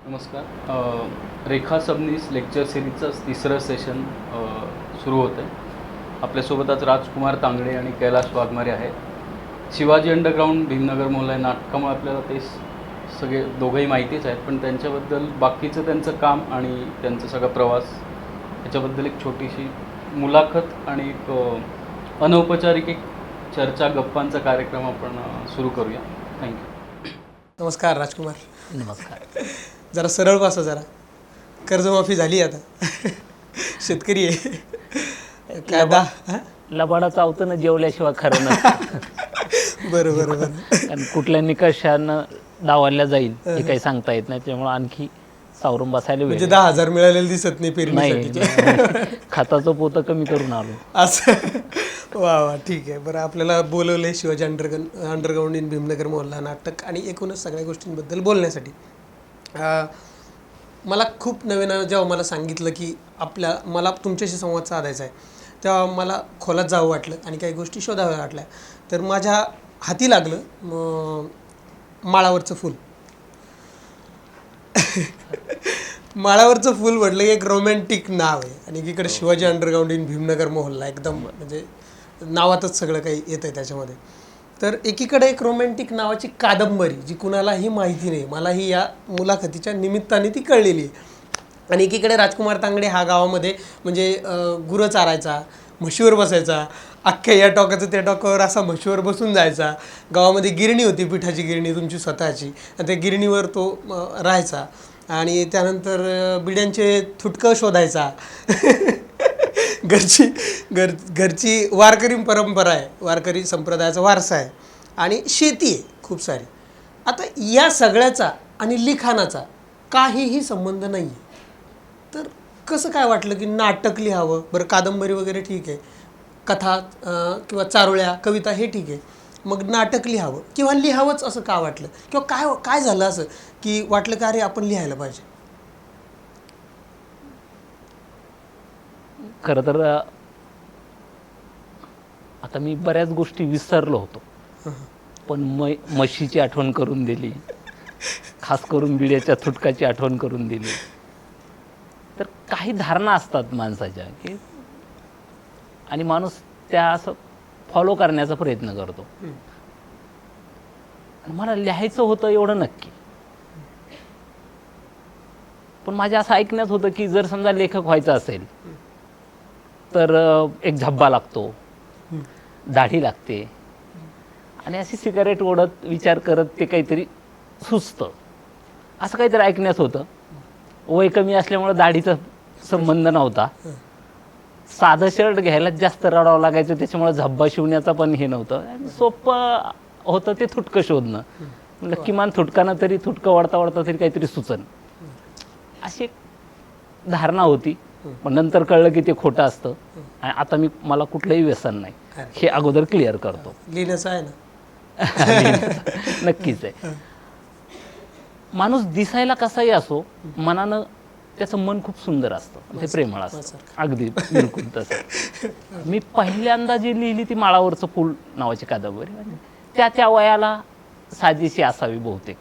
नमस्कार. रेखा सबनीस लेक्चर सिरीजचं तिसरं सेशन सुरू होतं आहे. आपल्यासोबत आज राजकुमार तांगडे आणि कैलाश वाघमारे आहेत. शिवाजी अंडरग्राऊंड भीमनगर मोहल्ला या नाटकामुळे आपल्याला ते सगळे दोघंही माहितीच आहेत, पण त्यांच्याबद्दल बाकीचं त्यांचं काम आणि त्यांचा सगळा प्रवास याच्याबद्दल एक छोटीशी मुलाखत आणि एक अनौपचारिक एक चर्चा गप्पांचा कार्यक्रम आपण सुरू करूया. थँक्यू. नमस्कार राजकुमार. नमस्कार. जरा सरळ बसा. जरा कर्जमाफी झाली आता. शेतकरी आहे काय लबाडा चावतं ना जेवल्याशिवाय खरं नसतं. बरोबर बरोबर. कारण कुठल्या निकषानं डावलल्या जाईल हे काही सांगता येत नाही, त्यामुळे आणखी सावरून बसायला म्हणजे वेळ 10,000 मिळालेले दिसत नाही पेरणीसाठी. नाही. खताचं पोतं कमी करून आलो असं. वा वा, ठीक आहे. बरं, आपल्याला बोलवलं आहे शिवाजी अंडरग्राऊंड इन भीमनगर मोहल्ला नाटक आणि एकूणच सगळ्या गोष्टींबद्दल बोलण्यासाठी. मला खूप नवीन जेव्हा मला सांगितलं की मला तुमच्याशी संवाद साधायचा आहे, तेव्हा मला खोलात जावं वाटलं आणि काही गोष्टी शोधाव्या वाटल्या. तर माझ्या हाती लागलं माळावरचं फूल. माळावरचं फूल म्हटलं एक रोमॅन्टिक नाव आहे आणि एकीकडे शिवाजी अंडरग्राऊंड इन भीमनगर मोहल्ला, एकदम म्हणजे नावातच सगळं काही येतं आहे त्याच्यामध्ये. तर एकीकडे एक रोमॅन्टिक नावाची कादंबरी जी कुणालाही माहिती नाही, मलाही या मुलाखतीच्या निमित्ताने ती कळलेली आहे. आणि एकीकडे राजकुमार तांगडे हा गावामध्ये म्हणजे गुरं चारायचा, म्हशीवर बसायचा, अख्ख्या या टोकाचं त्या टोकावर असा म्हशीवर बसून जायचा. गावामध्ये गिरणी होती, पिठाची गिरणी तुमची स्वतःची, आणि त्या गिरणीवर तो राहायचा. आणि त्यानंतर बिड्यांचे थुटकं शोधायचा. घरची वारकरी परंपरा आहे, वारकरी संप्रदायाचा वारसा आहे आणि शेती आहे खूप सारी. आता या सगळ्याचा आणि लिखाणाचा काहीही संबंध नाही आहे. तर कसं काय वाटलं की नाटक लिहावं? बरं, कादंबरी वगैरे ठीक आहे, कथा किंवा चारोळ्या कविता हे ठीक आहे, मग नाटक लिहावं किंवा लिहावंच असं का वाटलं? किंवा काय झालं असं की वाटलं का अरे आपण लिहायला पाहिजे? खरं तर. आता मी बऱ्याच गोष्टी विसरलो होतो, पण म्हशीची आठवण करून दिली, खास करून बिड्याच्या थुटकाची आठवण करून दिली. तर काही धारणा असतात माणसाच्या की, आणि माणूस त्या असं फॉलो करण्याचा प्रयत्न करतो. मला लिहायचं होतं एवढं नक्की, पण माझ्या असं ऐकण्यात होतं की जर समजा लेखक व्हायचं असेल तर एक झब्बा लागतो, दाढी लागते, आणि अशी सिगारेट ओढत विचार करत ते काहीतरी सुचतं, असं काहीतरी ऐकण्यात होतं. वय कमी असल्यामुळं दाढीचा संबंध नव्हता, साधं शर्ट घ्यायला जास्त रडावं लागायचं, त्याच्यामुळे झब्बा शिवण्याचा पण हे नव्हतं, आणि सोपं होतं ते थुटकं शोधणं. म्हणजे किमान थुटकानं तरी, थुटकं वाढता वाढता तरी काहीतरी सुचन, अशी धारणा होती. पण नंतर कळलं की ते खोटं असतं. आणि आता मला कुठलंही व्यसन नाही, हे अगोदर क्लिअर करतो. लिहिण्याचं आहे ना? नक्कीच आहे. माणूस दिसायला कसाही असो, मनानं त्याचं मन खूप सुंदर असतं, ते प्रेमळ असतं. अगदी बिलकुल तसं. मी पहिल्यांदा जी लिहिली ती माळावरचं फूल नावाची कादंबरी, त्या वयाला साजेशी असावी बहुतेक,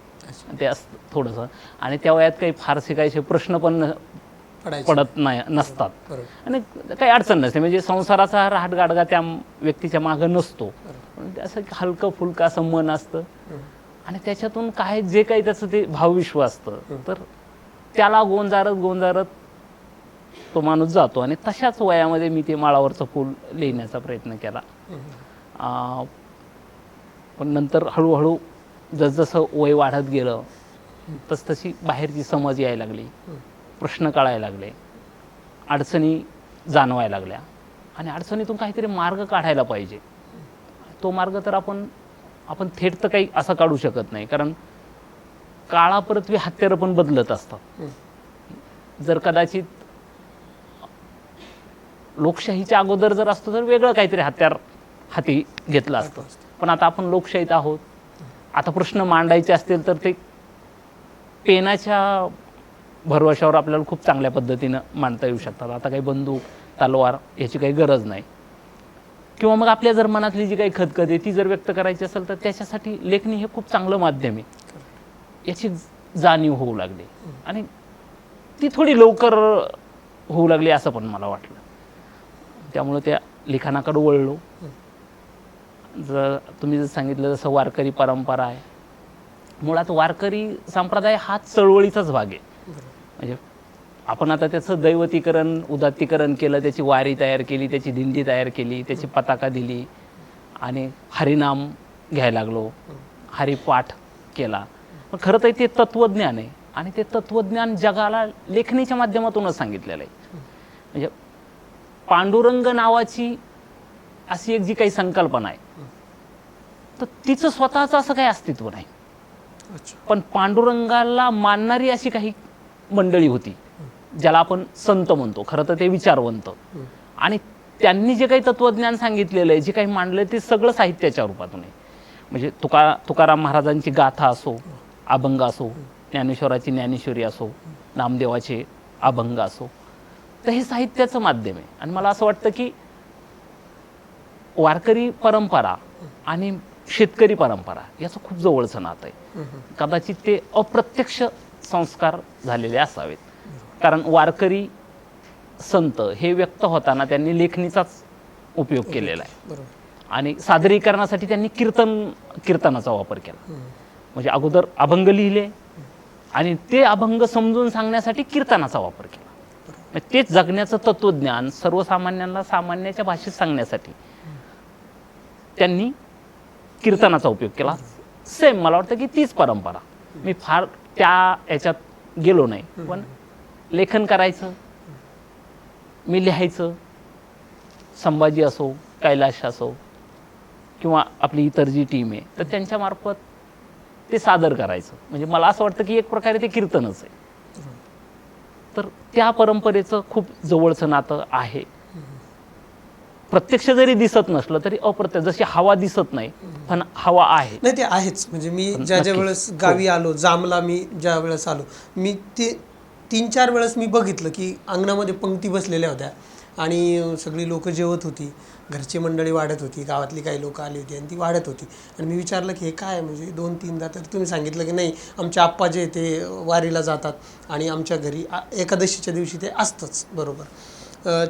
ते असतं थोडंसं. आणि त्या वयात काही फारसे काही प्रश्न पण पडत नसतात, आणि काही अडचण नसते. म्हणजे संसाराचा रहाटगाडगा त्या व्यक्तीच्या मागं नसतो, असं हलकं फुलकं असं मन असतं, आणि त्याच्यातून काय जे काही त्याचं ते भावविश्व असतं, तर त्याला गोंजारत तो माणूस जातो. आणि तशाच वयामध्ये मी ते माळावरचं फूल लिहिण्याचा प्रयत्न केला. पण नंतर हळूहळू जसजसं वय वाढत गेलं तसतशी बाहेरची समज यायला लागली, प्रश्न कळायला लागले, अडचणी जाणवायला लागल्या, आणि अडचणीतून काहीतरी मार्ग काढायला पाहिजे. तो मार्ग तर आपण थेट तर काही असा काढू शकत नाही, कारण काळापरत्वे हत्यारं पण बदलत असतात. जर कदाचित लोकशाहीच्या अगोदर जर असतो तर वेगळं काहीतरी हत्यार हाती घेतलं असतं, पण आता आपण लोकशाहीत आहोत. आता प्रश्न मांडायचे असतील तर ते पेनाच्या भरवशावर आपल्याला खूप चांगल्या पद्धतीनं मांडता येऊ शकतात. आता काही बंदूक, तलवार याची काही गरज नाही. किंवा मग आपल्या जर मनातली जी काही खदखद आहे ती जर व्यक्त करायची असेल तर त्याच्यासाठी लेखणी हे खूप चांगलं माध्यम आहे. याची जाणीव होऊ लागली आणि ती थोडी लवकर होऊ लागली असं पण मला वाटलं. त्यामुळं त्या लिखाणाकडे वळलो. तुम्ही जर सांगितलं जसं वारकरी परंपरा आहे, मुळात वारकरी संप्रदाय हा चळवळीचाच भाग आहे. म्हणजे आपण आता त्याचं दैवतीकरण उदात्तीकरण केलं, त्याची वारी तयार केली, त्याची दिंडी तयार केली, त्याची पताका दिली आणि हरिनाम घ्यायला लागलो, हरिपाठ केला. पण खरं तर ते तत्त्वज्ञान आहे आणि ते तत्त्वज्ञान जगाला लेखणीच्या माध्यमातूनच सांगितलेलं आहे. म्हणजे पांडुरंग नावाची अशी एक जी काही संकल्पना आहे तर तिचं स्वतःचं असं काही अस्तित्व नाही. पण पांडुरंगाला मानणारी अशी काही मंडळी होती ज्याला आपण संत म्हणतो, खरं तर ते विचारवंत. आणि त्यांनी जे काही तत्त्वज्ञान सांगितलेलं आहे, जे काही मांडलं ते सगळं साहित्याच्या रूपातून आहे. म्हणजे तुकाराम महाराजांची गाथा असो, अभंग असो, ज्ञानेश्वराची ज्ञानेश्वरी असो, नामदेवाचे अभंग असो, तर हे साहित्याचं माध्यम आहे. आणि मला असं वाटतं की वारकरी परंपरा आणि शेतकरी परंपरा याचं खूप जवळचं नातं आहे. कदाचित ते अप्रत्यक्ष संस्कार झालेले असावेत, कारण वारकरी संत हे व्यक्त होताना त्यांनी लेखणीचाच उपयोग केलेला आहे. आणि सादरीकरणासाठी त्यांनी कीर्तनाचा वापर केला. म्हणजे अगोदर अभंग लिहिले आणि ते अभंग समजून सांगण्यासाठी कीर्तनाचा वापर केला. तेच जगण्याचं तत्त्वज्ञान सर्वसामान्यांना सामान्याच्या भाषेत सांगण्यासाठी त्यांनी कीर्तनाचा उपयोग केला. सेम मला वाटतं की तीच परंपरा. मी फार त्या याच्यात गेलो नाही, पण लेखन करायचं, मी लिहायचं, संभाजी असो, कैलाश असो किंवा आपली इतर जी टीम आहे तर त्यांच्यामार्फत ते सादर करायचं. म्हणजे मला असं वाटतं की एक प्रकारे ते कीर्तनच आहे. तर त्या परंपरेचं खूप जवळचं नातं आहे. प्रत्यक्ष जरी दिसत नसलं तरी अप्रत्यक्ष, जशी हवा दिसत नाही पण हवा आहे. नाही ते आहेच. म्हणजे मी ज्या वेळेस गावी आलो, जामला मी ज्या वेळेस आलो, मी ते 3-4 वेळेस मी बघितलं की अंगणामध्ये पंक्ती बसलेल्या होत्या आणि सगळी लोक जेवत होती, घरची मंडळी वाढत होती, गावातली काही लोक आली होती आणि ती वाढत होती. आणि मी विचारलं की हे काय, म्हणजे 2-3दा तर तुम्ही सांगितलं की नाही आमचे आप्पा जे ते वारीला जातात आणि आमच्या घरी एकादशीच्या दिवशी ते असतंच. बरोबर,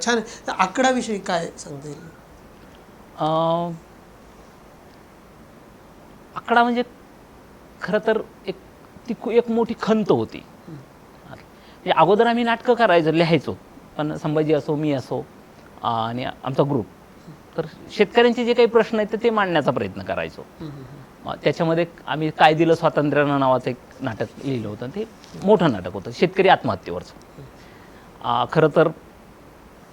छान. आकडाविषयी काय सांगता येईल? आकडा म्हणजे खरं तर एक मोठी खंत होती. म्हणजे अगोदर आम्ही नाटकं करायचो, लिहायचो, पण संभाजी असो, मी असो आणि आमचा ग्रुप, तर शेतकऱ्यांचे जे काही प्रश्न आहेत ते मांडण्याचा प्रयत्न करायचो. त्याच्यामध्ये आम्ही काय दिलं स्वातंत्र्यानं नावाचं एक नाटक लिहिलं होतं. ते मोठं नाटक होतं शेतकरी आत्महत्येवरचं. खरं तर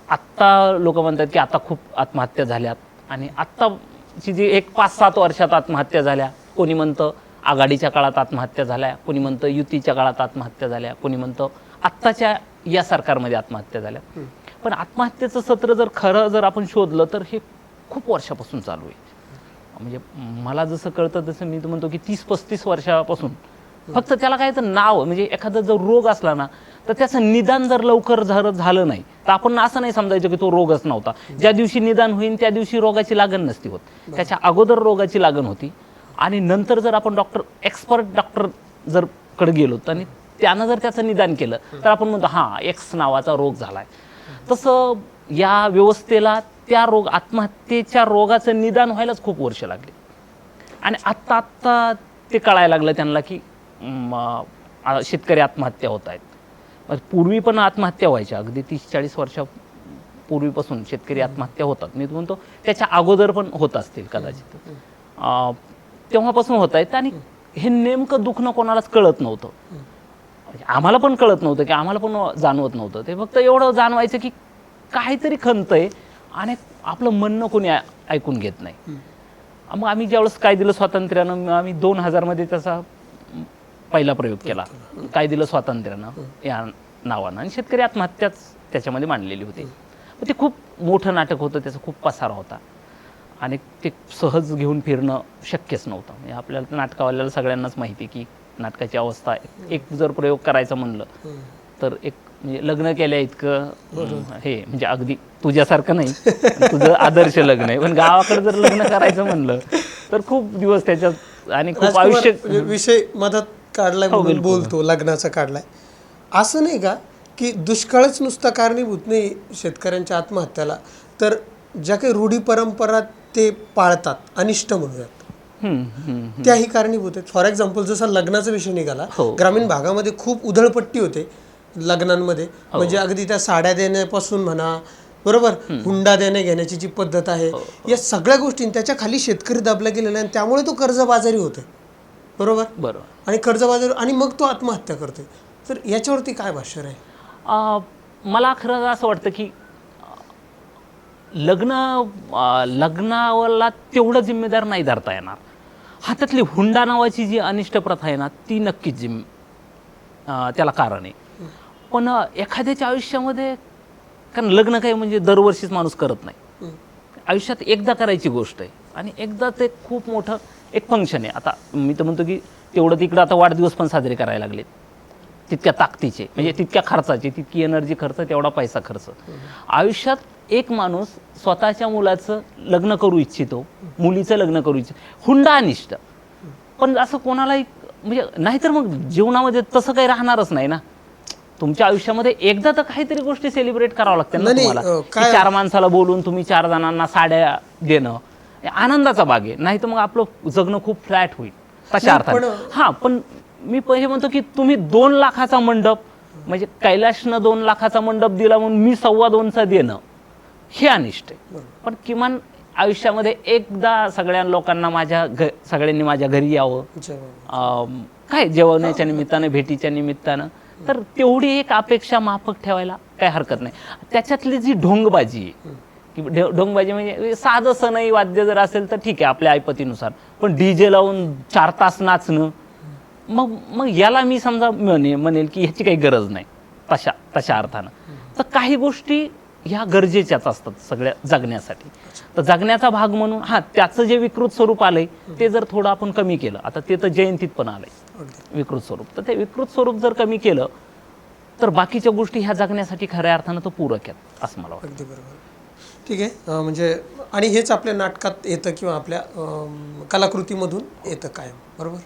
आत्ता लोक म्हणतात की आता खूप आत्महत्या झाल्यात आणि आत्ताची जी एक 5-7 वर्षात आत्महत्या झाल्या, कोणी म्हणतं आघाडीच्या काळात आत्महत्या झाल्या, कोणी म्हणतं युतीच्या काळात आत्महत्या झाल्या, कोणी म्हणतं आत्ताच्या या सरकारमध्ये आत्महत्या झाल्या. पण आत्महत्येचं सत्र जर आपण शोधलं तर हे खूप वर्षापासून चालू आहे. म्हणजे मला जसं कळतं तसं मी म्हणतो की 30-35 वर्षापासून. फक्त त्याला काय तर नाव, म्हणजे एखादा जर रोग असला ना तर त्याचं निदान जर लवकर झालं नाही तर आपण असं नाही समजायचं की तो रोगच नव्हता. ज्या दिवशी निदान होईल त्या दिवशी रोगाची लागण नसती होत, त्याच्या अगोदर रोगाची लागण होती. आणि नंतर जर आपण एक्सपर्ट डॉक्टर जर कडे गेलो आणि त्यानं जर त्याचं निदान केलं तर आपण म्हणतो हां एक्स नावाचा रोग झालाय. तसं या व्यवस्थेला त्या आत्महत्येच्या रोगाचं निदान व्हायलाच खूप वर्ष लागली. आणि आत्ता ते कळायला लागलं त्यांना की शेतकरी आत्महत्या होत आहेत. पूर्वी पण आत्महत्या व्हायच्या, अगदी 30-40 वर्षापूर्वीपासून शेतकरी आत्महत्या होतात. मी म्हणतो त्याच्या अगोदर पण होत असतील कदाचित, तेव्हापासून होत आहेत. आणि हे नेमकं दुखणं कोणालाच कळत नव्हतं. आम्हाला पण कळत नव्हतं की आम्हाला पण जाणवत नव्हतं. ते फक्त एवढं जाणवायचं की काहीतरी खंत आहे आणि आपलं म्हणणं कोणी ऐकून घेत नाही. मग आम्ही ज्यावेळेस काय दिलं स्वातंत्र्यानं, आम्ही 2000 त्याचा पहिला प्रयोग केला, काय दिलं स्वातंत्र्यानं या नावानं, आणि शेतकरी आत्महत्याच त्याच्यामध्ये मांडलेली होती. ते खूप मोठं नाटक होतं, त्याचा खूप पसारा होता आणि ते सहज घेऊन फिरणं शक्यच नव्हतं. म्हणजे आपल्याला नाटकावाल्याला सगळ्यांनाच माहिती की नाटकाची अवस्था, एक जर प्रयोग करायचा म्हणलं तर एक म्हणजे लग्न केल्या इतकं हे, म्हणजे अगदी तुझ्यासारखं नाही, तुझं आदर्श लग्न आहे, पण गावाकडे जर लग्न करायचं म्हणलं तर खूप दिवस त्याच्यात आणि खूप आयुष्य विषय मदत काढलाय म्हणून बोलतो, लग्नाचा काढलाय. असं नाही का की दुष्काळच नुसता कारणीभूत नाही शेतकऱ्यांच्या आत्महत्याला, तर ज्या काही रूढी परंपरा ते पाळतात, अनिष्ट म्हणूयात, त्याही कारणीभूत आहेत. फॉर एक्झाम्पल जसा लग्नाचा विषय निघाला, ग्रामीण भागामध्ये खूप उधळपट्टी होते लग्नांमध्ये. म्हणजे अगदी त्या साड्या देण्यापासून म्हणा, बरोबर, हुंडा देण्या घेण्याची जी पद्धत आहे, या सगळ्या गोष्टी त्याच्या खाली शेतकरी दाबला गेलेला आहे. त्यामुळे तो कर्जबाजारी होतोय, बरोबर, आणि कर्जबाजारी, आणि मग तो आत्महत्या करतोय. तर याच्यावरती काय भाष्य आहे? मला खरं असं वाटतं की लग्नाला तेवढं जिम्मेदार नाही धरता येणार. हातातली हुंडा नावाची जी अनिष्ट प्रथा आहे ना, ती नक्कीच त्याला कारण आहे. पण एखाद्याच्या आयुष्यामध्ये, कारण लग्न काही म्हणजे दरवर्षीच माणूस करत नाही, आयुष्यात एकदा करायची गोष्ट आहे, आणि एकदा ते खूप मोठं एक फंक्शन आहे. आता मी तर म्हणतो की तेवढं तिकडं आता वाढदिवस पण साजरे करायला लागलेत, तितक्या ताकदीचे, म्हणजे तितक्या खर्चाचे, तितकी एनर्जी खर्च, तेवढा पैसा खर्च. आयुष्यात एक माणूस स्वतःच्या मुलाचं लग्न करू इच्छितो, मुलीचं लग्न करू इच्छितो, हुंडा अनिष्ट. पण असं कोणालाही, म्हणजे नाहीतर मग जीवनामध्ये तसं काही राहणारच नाही ना. तुमच्या आयुष्यामध्ये एकदा तर काहीतरी गोष्टी सेलिब्रेट करावं लागतात ना तुम्हाला. की 4 माणसाला बोलून तुम्ही 4 जणांना साड्या देणं आनंदाचा भाग आहे. नाही तर मग आपलं जगणं खूप फ्लॅट होईल तशा अर्थाने. हां, पण मी हे म्हणतो की तुम्ही 2 लाखाचा मंडप, म्हणजे कैलाशनं 2 लाखाचा मंडप दिला म्हणून मी 2.25चा देणं, हे अनिष्ट आहे. पण किमान आयुष्यामध्ये एकदा सगळ्या लोकांना सगळ्यांनी माझ्या घरी यावं, काय जेवणाच्या निमित्तानं, भेटीच्या निमित्तानं, तर तेवढी एक अपेक्षा माफक ठेवायला काही हरकत नाही. त्याच्यातली जी ढोंगबाजी आहे, की ढोंगबाजी म्हणजे साधं सनई वाद्य जर असेल तर ठीक आहे आपल्या ऐपतीनुसार, पण डीजे लावून 4 तास नाचणं, मग याला मी समजा म्हणेल की ह्याची काही गरज नाही तशा अर्थानं. तर काही गोष्टी ह्या गरजेच्याच असतात सगळ्या जगण्यासाठी. तर जगण्याचा भाग म्हणून त्याचं जे विकृत स्वरूप आलंय ते जर थोडं आपण कमी केलं, आता ते तर जयंतीत पण आलंय विकृत स्वरूप, तर ते विकृत स्वरूप जर कमी केलं तर बाकीच्या गोष्टी ह्या जगण्यासाठी खऱ्या अर्थानं तो पूरक आहेत असं मला वाटतं. अगदी बरोबर. ठीक आहे. म्हणजे आणि हेच आपल्या नाटकात येतं किंवा आपल्या कलाकृतीमधून येतं कायम, बरोबर.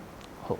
हो.